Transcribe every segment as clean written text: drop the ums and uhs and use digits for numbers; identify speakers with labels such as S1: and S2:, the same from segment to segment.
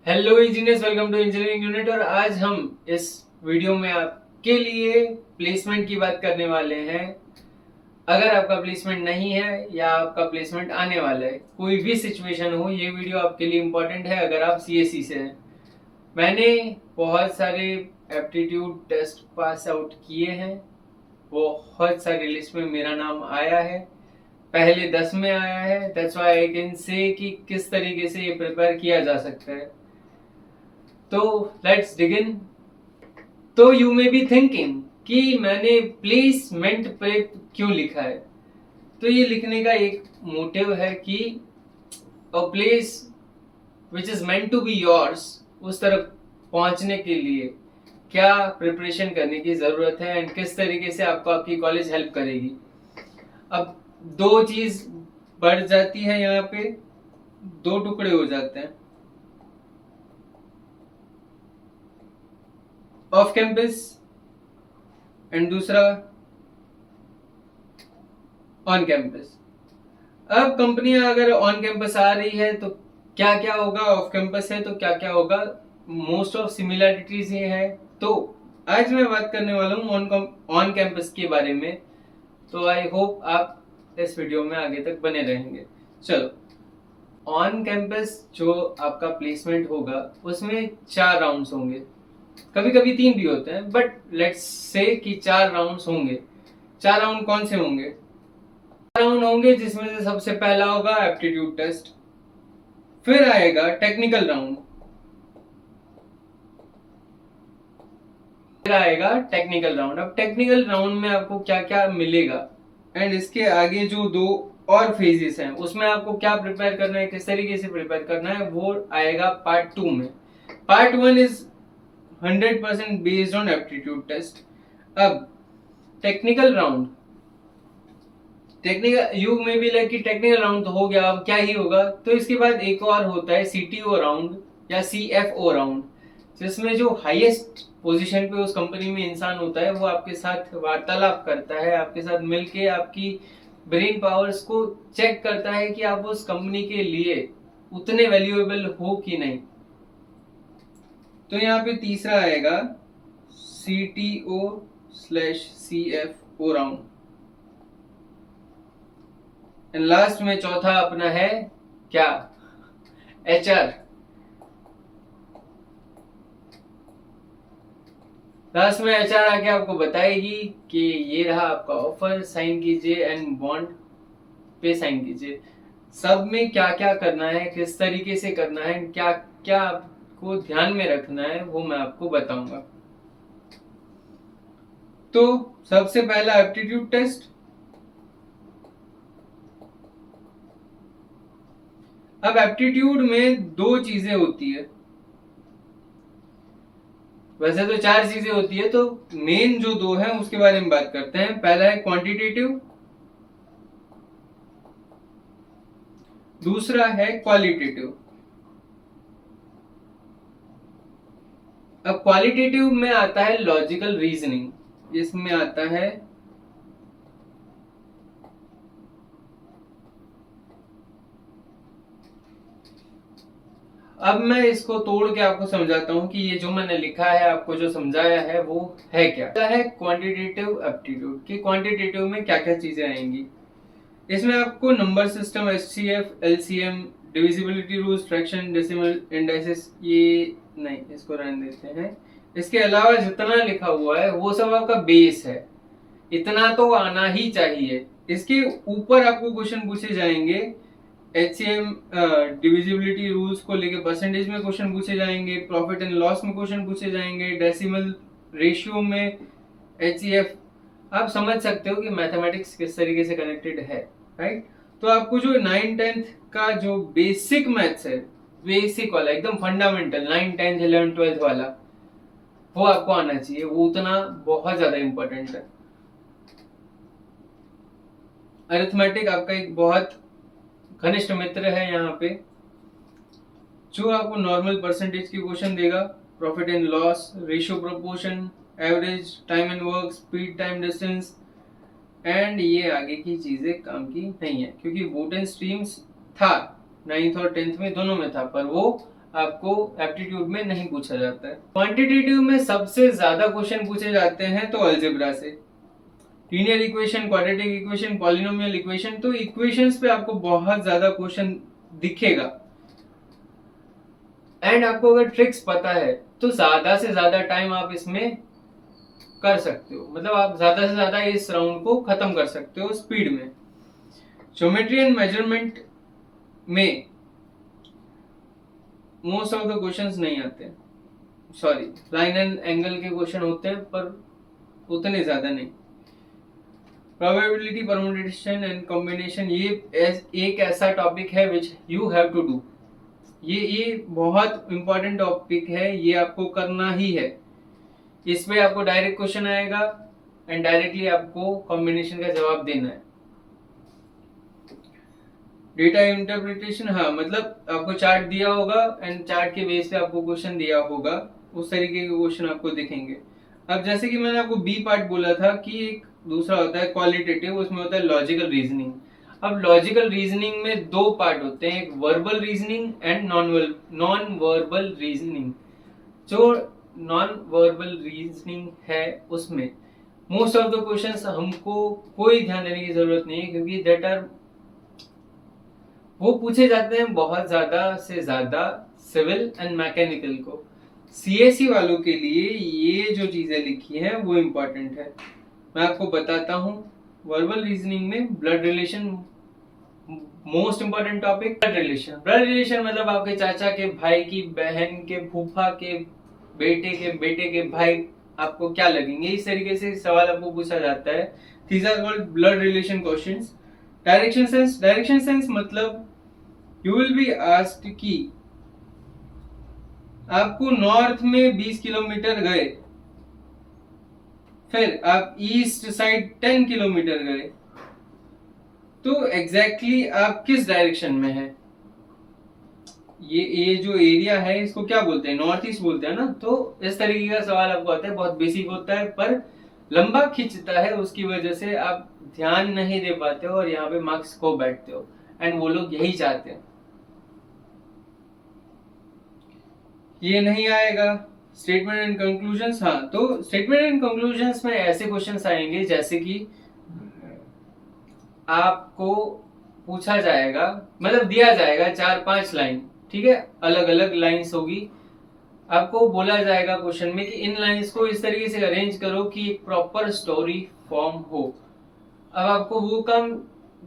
S1: Hello engineers, welcome to engineering unit. और आज हम इस वीडियो में आपके लिए प्लेसमेंट की बात करने वाले हैं। अगर आपका प्लेसमेंट नहीं है या आपका प्लेसमेंट आने वाला है, कोई भी सिचुएशन हो, ये वीडियो आपके लिए इम्पोर्टेंट है अगर आप सीएससी से हैं। मैंने बहुत सारे एप्टीट्यूड टेस्ट पास आउट किए हैं, बहुत सारी लिस्ट में मेरा नाम आया है, पहले 10 में आया है। That's why I can say कि किस तरीके से ये प्रिपेयर किया जा सकता है। तो लेट्स बिगिन। तो यू मे बी थिंकिंग कि मैंने प्लेसमेंट प्रेप क्यों लिखा है। तो ये लिखने का एक मोटिव है कि a place which is meant to be yours, उस तरफ पहुंचने के लिए क्या प्रिपरेशन करने की जरूरत है एंड किस तरीके से आपको आपकी कॉलेज हेल्प करेगी। अब दो चीज बढ़ जाती है, यहाँ पे दो टुकड़े हो जाते हैं, ऑफ कैंपस एंड दूसरा ऑन कैंपस। अब कंपनियां अगर ऑन कैंपस आ रही है तो क्या क्या होगा, ऑफ कैंपस है तो क्या क्या होगा। मोस्ट ऑफ सिमिलैरिटीज ये है। तो आज मैं बात करने वाला हूँ ऑन कैंपस के बारे में। तो आई होप आप इस वीडियो में आगे तक बने रहेंगे। चलो, ऑन कैंपस जो आपका प्लेसमेंट होगा उसमें 4 राउंड्स होंगे, कभी कभी 3 भी होते हैं, बट लेट्स से कि 4 राउंड्स होंगे। 4 राउंड कौन से होंगे? राउंड होंगे जिसमें से सबसे पहला होगा एप्टीट्यूड टेस्ट, फिर आएगा टेक्निकल राउंड, फिर आएगा टेक्निकल राउंड। अब टेक्निकल राउंड में आपको क्या क्या मिलेगा एंड इसके आगे जो दो और फेजेस हैं उसमें आपको क्या प्रिपेयर करना है, किस तरीके से प्रिपेयर करना है, वो आएगा पार्ट 2 में। Part 1 is 100% based on aptitude test. अब टेक्निकल राउंड, टेक्निकल यू में भी लाइक कि टेक्निकल राउंड तो हो गया, अब क्या ही होगा। तो इसके बाद एक और होता है सीटीओ राउंड या सीएफओ राउंड, जिसमें जो हाईएस्ट पोजीशन पे उस कंपनी में इंसान होता है वो आपके साथ वार्तालाप करता है, आपके साथ मिलके आपकी ब्रेन पावर्स को चेक करता है कि आप उस कंपनी के लिए उतने वैल्यूएबल हो कि नहीं। तो यहाँ पे तीसरा आएगा CTO slash CFO round and last में चौथा अपना है क्या, एचआर। लास्ट में एचआर आके आपको बताएगी कि ये रहा आपका ऑफर, साइन कीजिए एंड बॉन्ड पे साइन कीजिए। सब में क्या क्या करना है, किस तरीके से करना है, क्या क्या आपको ध्यान में रखना है, वो मैं आपको बताऊंगा। तो सबसे पहला एप्टीट्यूड टेस्ट। अब एप्टीट्यूड में दो चीजें होती है, वैसे तो 4 चीजें होती है, तो मेन जो दो है उसके बारे में बात करते हैं। पहला है क्वांटिटेटिव, दूसरा है क्वालिटेटिव। अब क्वालिटेटिव में आता है लॉजिकल रीजनिंग, इसमें आता है अब मैं इसको तोड़ के आपको समझाता हूं कि ये जो मैंने लिखा है, आपको जो समझाया है, वो है क्या है क्वांटिटेटिव एप्टीट्यूड। कि क्वांटिटेटिव में क्या क्या चीजें आएंगी। इसमें आपको number system, HCF, LCM, divisibility rules, fraction, decimal indices, ये नहीं, इसको रहने देते हैं। इसके अलावा जितना लिखा हुआ है वो सब आपका बेस है, इतना तो आना ही चाहिए। इसके ऊपर आपको क्वेश्चन पूछे जाएंगे, एचसीएम डिविजिबिलिटी रूल्स को लेके परसेंटेज में क्वेश्चन पूछे जाएंगे, प्रॉफिट एंड लॉस में क्वेश्चन पूछे जाएंगे, डेसिमल रेशियो में, एचसीएफ। आप समझ सकते हो कि मैथमेटिक्स किस तरीके से कनेक्टेड है, राइट। तो आपको जो 9th-10th का जो बेसिक मैथ्स है, बेसिक वाला एकदम fundamental, 9th, 10th, 11th, 12th वाला, वो आपको आना चाहिए। वो उतना बहुत ज्यादा इंपॉर्टेंट है। अरिथमेटिक आपका एक बहुत घनिष्ठ मित्र है यहाँ पे, जो आपको नॉर्मल परसेंटेज की क्वेश्चन देगा, profit and loss, ratio, proportion, average, time and work, speed, time, distance. And ये आगे की चीजें काम की नहीं है, क्योंकि बोट एंड स्ट्रीम्स था 9th और 10th में, दोनों में था, पर वो आपको एप्टीट्यूड में नहीं पूछा जाता है। क्वांटिटेटिव में सबसे ज्यादा क्वेश्चन पूछे जाते हैं तो अलजेब्रा से, linear equation, quadratic equation, polynomial equation. तो इक्वेशंस पे आपको बहुत ज्यादा क्वेश्चन दिखेगा। एंड आपको अगर ट्रिक्स पता है तो ज्यादा से ज्यादा टाइम आप इसमें कर सकते हो, मतलब आप ज्यादा से ज्यादा इस राउंड को खत्म कर सकते हो स्पीड में। ज्योमेट्री एंड मेजरमेंट में मोस्ट ऑफ द क्वेश्चंस नहीं आते, सॉरी, लाइन एंड एंगल के क्वेश्चन होते हैं पर उतने ज्यादा नहीं। प्रोबेबिलिटी, परमुटेशन एंड कॉम्बिनेशन, ये एक ऐसा टॉपिक है which you have to do. ये बहुत इंपॉर्टेंट टॉपिक है, ये आपको करना ही है। इस पे आपको डायरेक्ट क्वेश्चन आएगा एंड डायरेक्टली आपको कॉम्बिनेशन का जवाब देना है। डेटा इंटरप्रिटेशन, हाँ, मतलब आपको चार्ट दिया होगा एंड चार्ट के बेस पे आपको क्वेश्चन दिया होगा, उस तरीके के क्वेश्चन आपको दिखेंगे। अब जैसे कि मैंने आपको बी पार्ट बोला था कि एक दूसरा होता है क्वालिटेटिव, उसमें होता है लॉजिकल रीजनिंग। अब लॉजिकल रीजनिंग में दो पार्ट होते हैं, एक verbal reasoning and non verbal reasoning. जो नॉन वर्बल रीजनिंग है उसमें मोस्ट ऑफ द क्वेश्चंस हमको कोई ध्यान देने की जरूरत नहीं है, क्योंकि दैट आर वो पूछे जाते हैं बहुत ज्यादा से ज्यादा सिविल एंड मैकेनिकल को। सीएससी वालों के लिए ये जो चीजें लिखी हैं वो इम्पोर्टेंट है। मैं आपको बताता हूँ। वर्बल रीजनिंग में blood relation most important topic. Blood relation मतलब आपके चाचा के भाई की बहन के फूफा के बेटे के भाई आपको क्या लगेंगे, इस तरीके से सवाल आपको पूछा जाता है। These are called blood relation questions. Direction sense मतलब यू विल बी आस्क्ड कि आपको नॉर्थ में 20 किलोमीटर गए, फिर आप ईस्ट साइड 10 किलोमीटर गए, तो एग्जैक्टली आप किस डायरेक्शन में है। ये जो एरिया है इसको क्या बोलते हैं, नॉर्थ ईस्ट बोलते हैं ना। तो इस तरीके का सवाल आपको आता है, बहुत बेसिक होता है पर लंबा खींचता है, उसकी वजह से आप ध्यान नहीं दे पाते हो और यहाँ पे मार्क्स खो बैठते हो। एंड वो लोग यही चाहते हैं। ये नहीं आएगा। स्टेटमेंट एंड कंक्लूजन्स, हाँ, तो स्टेटमेंट एंड कंक्लूजन्स में ऐसे क्वेश्चंस आएंगे जैसे कि आपको पूछा जाएगा, मतलब दिया जाएगा 4-5 लाइन, ठीक है, अलग अलग लाइंस होगी। आपको बोला जाएगा क्वेश्चन में कि इन लाइंस को इस तरीके से अरेंज करो कि एक प्रॉपर स्टोरी फॉर्म हो। अब आपको वो काम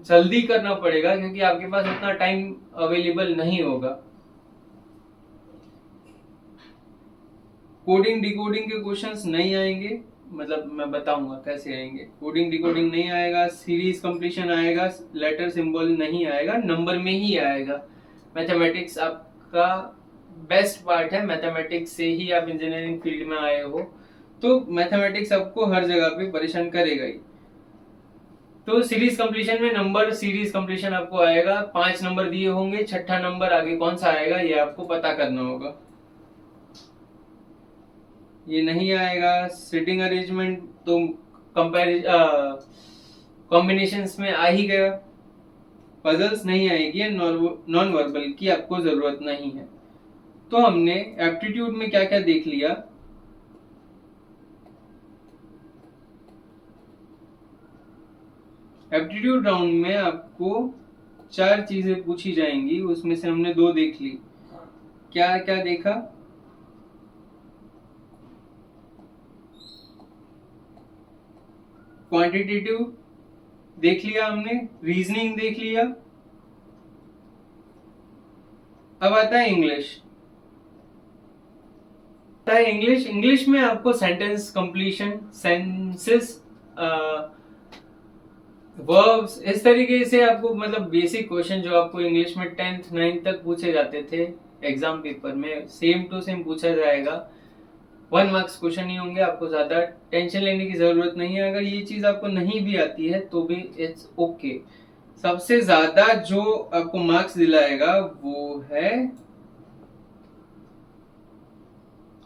S1: जल्दी करना पड़ेगा क्योंकि आपके पास उतना टाइम अवेलेबल नहीं होगा। कोडिंग डिकोडिंग के क्वेश्चंस नहीं आएंगे, मतलब मैं बताऊंगा कैसे आएंगे। कोडिंग डिकोडिंग नहीं आएगा, सीरीज कंप्लीशन आएगा, लेटर सिंबल नहीं आएगा, नंबर में ही आएगा। मैथमेटिक्स आपका बेस्ट पार्ट है, मैथमेटिक्स से ही आप इंजीनियरिंग फील्ड में आए हो, तो मैथमेटिक्स आपको हर जगह पे परेशान करेगा ही। तो सीरीज कंप्लीशन में नंबर सीरीज कंप्लीशन आपको आएगा, 5 नंबर दिए होंगे, छठा नंबर आगे कौन सा आएगा ये आपको पता करना होगा। ये नहीं आएगा। सिटिंग अरेंजमेंट तो कॉम्बिनेशंस में आ ही गया। पजल्स नहीं आएगी, नॉन वर्बल की आपको जरूरत नहीं है। तो हमने एप्टीट्यूड में क्या क्या देख लिया। एप्टीट्यूड राउंड में आपको 4 चीजें पूछी जाएंगी, उसमें से हमने 2 देख ली। क्या क्या देखा? क्वांटिटेटिव देख लिया हमने, रीजनिंग देख लिया। अब आता है इंग्लिश। इंग्लिश में आपको सेंटेंस कंप्लीशन, सेंसेस, वर्ब्स, इस तरीके से आपको, मतलब बेसिक क्वेश्चन जो आपको इंग्लिश में 10th 9th तक पूछे जाते थे एग्जाम पेपर में, सेम टू सेम पूछा जाएगा। 1 मार्क्स क्वेश्चन ही होंगे, आपको ज्यादा टेंशन लेने की जरूरत नहीं है। अगर ये चीज आपको नहीं भी आती है तो भी इट्स ओके। सबसे ज्यादा जो आपको मार्क्स दिलाएगा वो है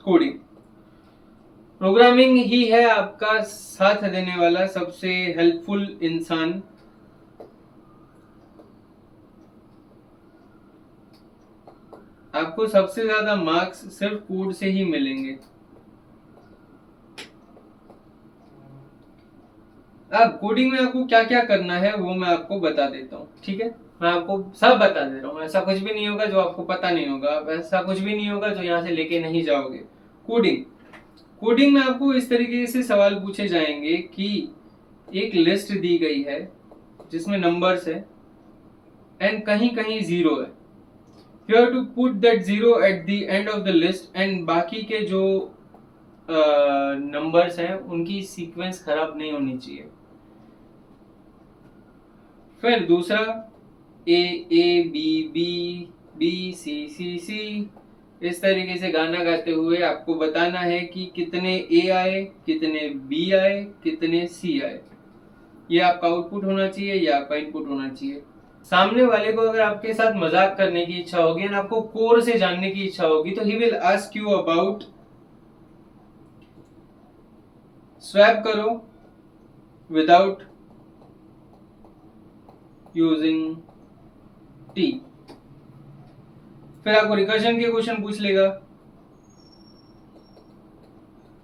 S1: कोडिंग। प्रोग्रामिंग ही है आपका साथ देने वाला सबसे हेल्पफुल इंसान। आपको सबसे ज्यादा मार्क्स सिर्फ कोड से ही मिलेंगे। अब कोडिंग में आपको क्या क्या करना है वो मैं आपको बता देता हूँ, ठीक है। मैं आपको सब बता दे रहा हूँ, ऐसा कुछ भी नहीं होगा जो आपको पता नहीं होगा, ऐसा कुछ भी नहीं होगा जो यहाँ से लेके नहीं जाओगे। कोडिंग कोडिंग में आपको इस तरीके से सवाल पूछे जाएंगे कि एक लिस्ट दी गई है जिसमें नंबर्स है एंड कहीं कहीं जीरो है। You have to put that zero at the end of the list and बाकी के जो नंबर्स हैं उनकी सीक्वेंस खराब नहीं होनी चाहिए। फिर दूसरा A B B B C C C, इस तरीके से गाना गाते हुए आपको बताना है कि कितने ए आए, कितने बी आए, कितने सी आए। ये आपका आउटपुट होना चाहिए, ये आपका इनपुट होना चाहिए। सामने वाले को अगर आपके साथ मजाक करने की इच्छा होगी और आपको कोर से जानने की इच्छा होगी तो he will ask you about swap करो विदाउट यूजिंग टी। फिर आपको रिकर्जन के क्वेश्चन पूछ लेगा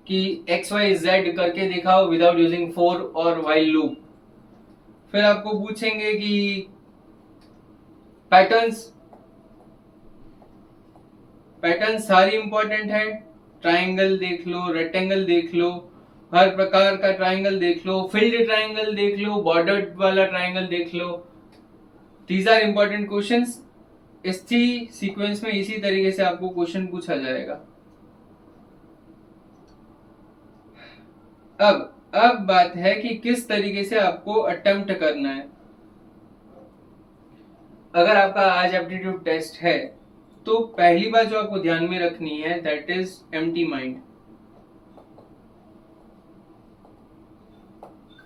S1: कि एक्स वाई जेड करके दिखाओ विदाउट यूजिंग फॉर और व्हाइल लूप। फिर आपको पूछेंगे कि पैटर्न्स सारी इंपॉर्टेंट है। ट्राइंगल देख लो, रेक्टेंगल देख लो, हर प्रकार का ट्राइंगल देख लो, फिल्ड ट्राइंगल देख लो, बॉर्डर्ड वाला ट्राइंगल देख लो। These are important questions. इसी सीक्वेंस में इसी तरीके से आपको क्वेश्चन पूछा जाएगा। अब बात है कि किस तरीके से आपको अटेम्प्ट करना है। अगर आपका आज एप्टीट्यूड टेस्ट है तो पहली बात जो आपको ध्यान में रखनी है दैट इज एम्प्टी माइंड।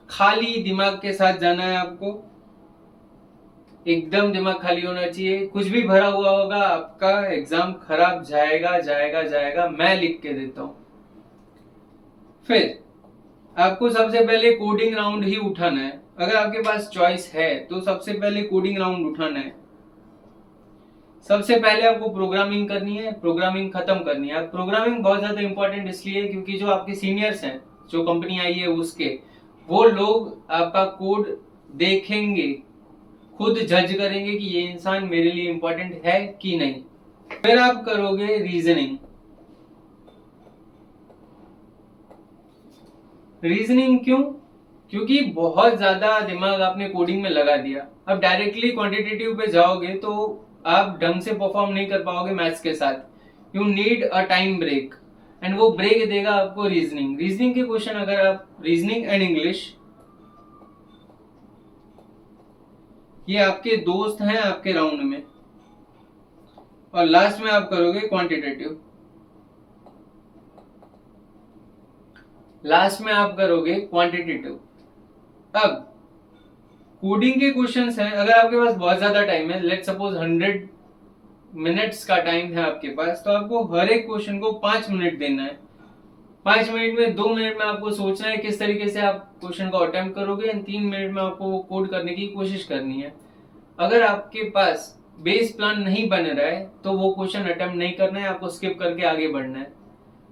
S1: खाली दिमाग के साथ जाना है आपको, एकदम दिमाग खाली होना चाहिए। कुछ भी भरा हुआ होगा आपका एग्जाम खराब जाएगा जाएगा जाएगा, मैं लिख के देता हूं। फिर आपको सबसे पहले कोडिंग राउंड ही उठाना है। अगर आपके पास चॉइस है तो सबसे पहले कोडिंग राउंड उठाना है। सबसे पहले आपको प्रोग्रामिंग करनी है, प्रोग्रामिंग खत्म करनी है। प्रोग्रामिंग बहुत ज्यादा इंपॉर्टेंट इसलिए क्योंकि जो आपके सीनियर्स हैं, जो कंपनी आई है उसके, वो लोग आपका कोड देखेंगे, खुद जज करेंगे कि ये इंसान मेरे लिए इंपॉर्टेंट है कि नहीं। फिर आप करोगे रीजनिंग। रीजनिंग क्यों? क्योंकि बहुत ज्यादा दिमाग आपने कोडिंग में लगा दिया। अब डायरेक्टली क्वांटिटेटिव पे जाओगे तो आप ढंग से परफॉर्म नहीं कर पाओगे मैथ्स के साथ। You need a time break and वो ब्रेक देगा आपको रीजनिंग। रीजनिंग के क्वेश्चन अगर आप रीजनिंग एंड इंग्लिश, ये आपके दोस्त हैं आपके राउंड में। और लास्ट में आप करोगे क्वांटिटेटिव। अब कोडिंग के क्वेश्चंस हैं। अगर आपके पास बहुत ज्यादा टाइम है, लेट्स सपोज 100 मिनट्स का टाइम है आपके पास, तो आपको हर एक क्वेश्चन को 5 मिनट देना है। 5 मिनट में 2 मिनट में आपको सोचना है किस तरीके से आप क्वेश्चन को अटेम्प्ट करोगे एंड 3 मिनट में आपको कोड करने की कोशिश करनी है। अगर आपके पास बेस प्लान नहीं बन रहा है तो वो क्वेश्चन अटेम्प्ट नहीं करना है, आपको स्किप करके आगे बढ़ना है।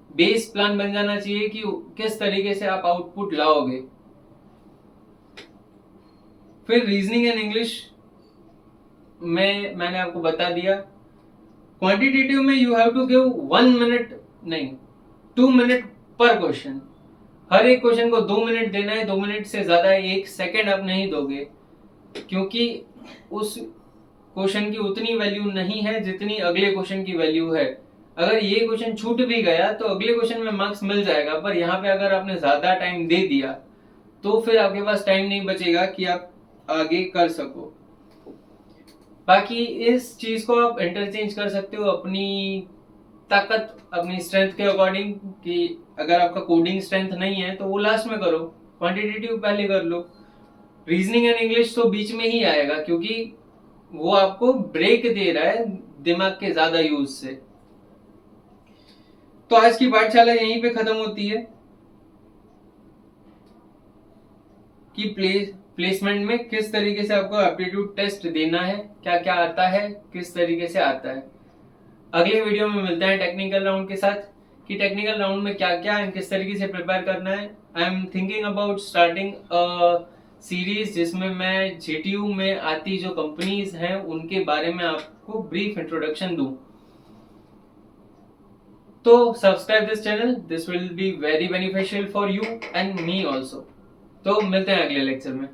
S1: बेस प्लान बन जाना चाहिए कि किस तरीके से आप आउटपुट लाओगे। फिर रीजनिंग एंड इंग्लिश में मैंने आपको बता दिया। क्वांटिटेटिव में you have to give 1 minute नहीं 2 मिनट पर क्वेश्चन। हर एक क्वेश्चन को 2 मिनट देना है। 2 मिनट से ज्यादा 1 सेकेंड आप नहीं दोगे, क्योंकि उस क्वेश्चन की उतनी वैल्यू नहीं है जितनी अगले क्वेश्चन की वैल्यू है। अगर ये क्वेश्चन छूट भी गया तो अगले क्वेश्चन में मार्क्स मिल जाएगा, पर यहाँ पे अगर आपने ज्यादा टाइम दे दिया तो फिर आपके पास टाइम नहीं बचेगा कि आप आगे कर सको। बाकी इस चीज को आप इंटरचेंज कर सकते हो अपनी ताकत, अपनी स्ट्रेंथ के अकॉर्डिंग, कि अगर आपका कोडिंग स्ट्रेंथ नहीं है तो वो लास्ट में करो, क्वांटिटेटिव पहले कर लो। रीजनिंग एंड इंग्लिश तो बीच में ही आएगा क्योंकि वो आपको ब्रेक दे रहा है दिमाग के ज्यादा यूज से। तो आज की पाठशाला यहीं पे खत्म होती है कि प्लेसमेंट में किस तरीके से आपको एप्टीट्यूड टेस्ट देना है, क्या क्या आता है, किस तरीके से आता है। अगले वीडियो में मिलते हैं टेक्निकल राउंड के साथ कि टेक्निकल राउंड में क्या क्या एंड किस तरीके से प्रिपेयर करना है। I am thinking about starting series जिसमें मैं जीटीयू में आती जो कंपनीज हैं उनके बारे में आपको ब्रीफ इंट्रोडक्शन दूं। तो subscribe this channel, this will be very beneficial for you and me also. तो मिलते हैं अगले लेक्चर में।